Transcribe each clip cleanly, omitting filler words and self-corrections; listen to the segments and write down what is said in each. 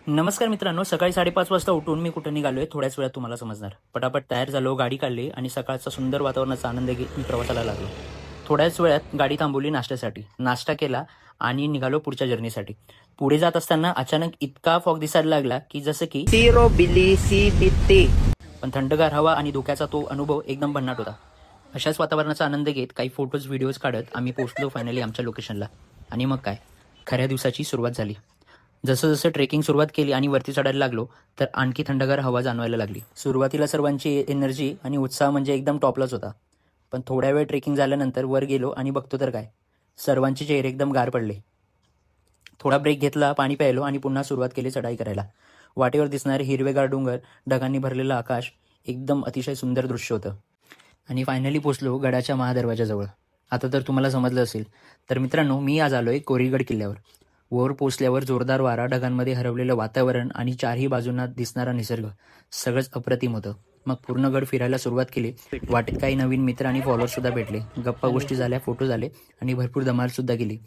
नमस्कार मित्रांनो, सकाळी 5:30 वाजता उठून मी कुठं निघालोय थोड्याच वेळात तुम्हाला समजणार. पटापट तयार झालो, गाडी काढली आणि सकाळचा सुंदर वातावरणाचा आनंद घेत मी प्रवासाला लागलो. थोड्याच वेळात गाडी थांबवली नाश्त्यासाठी. नाश्ता केला आणि निघालो पुढच्या जर्नीसाठी. पुढे जात असताना अचानक इतका फॉग दिसायला लागला की जसं की Zero visibility. पण थंडगार हवा आणि धुक्याचा तो अनुभव एकदम भन्नाट होता. अशाच वातावरणाचा आनंद घेत काही फोटोज व्हिडिओज काढत आम्ही पोहोचलो फायनली आमच्या लोकेशनला. आणि मग काय, खऱ्या दिवसाची सुरुवात झाली. जसं जसं ट्रेकिंग सुरुवात केली आणि वरती चढायला लागलो तर आणखी थंडगार हवा जाणवायला लागली. सुरुवातीला सर्वांची एनर्जी आणि उत्साह म्हणजे एकदम टॉपलाच होता. पण थोड्या वेळ ट्रेकिंग झाल्यानंतर वर गेलो आणि बघतो तर काय, सर्वांचे चेहरे एकदम गार पडले. थोडा ब्रेक घेतला, पाणी प्यायलो आणि पुन्हा सुरुवात केली चढाई करायला. वाटेवर दिसणारे हिरवेगार डोंगर, ढगांनी भरलेलं आकाश, एकदम अतिशय सुंदर दृश्य होतं. आणि फायनली पोचलो गडाच्या महादरवाजाजवळ. आता तर तुम्हाला समजलं असेल. तर मित्रांनो, मी आज आलोय कोरीगड किल्ल्यावर. वर पोचल्यावर जोरदार वारा, ढगांमध्ये हरवलेलं वातावरण आणि चारही बाजूंना दिसणारा निसर्ग, सगळंच अप्रतिम होतं. मग पूर्ण गड फिरायला सुरुवात केली. वाटेत काही नवीन मित्र आणि फॉलोअर्स सुद्धा भेटले. गप्पा गोष्टी झाल्या, फोटो झाले आणि भरपूर धमाल सुद्धा गेली.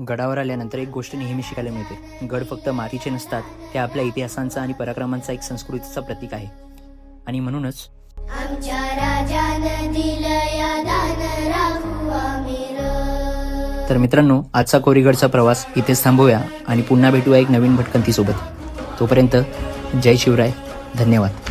गडावर आल्यानंतर एक गोष्ट नेहमी शिकायला मिळते. गड फक्त मातीचे नसतात, ते आपल्या इतिहासांचा आणि पराक्रमांचा एक संस्कृतीचा प्रतीक आहे. आणि म्हणूनच आमच्या राजानं दिलया दान राहू आमिर. तर मित्रांनो, आजचा कोरीगडचा प्रवास इथेच थांबूया आणि पुन्हा भेटूया एक नवीन भटकंतीसोबत. तोपर्यंत जय शिवराय, धन्यवाद.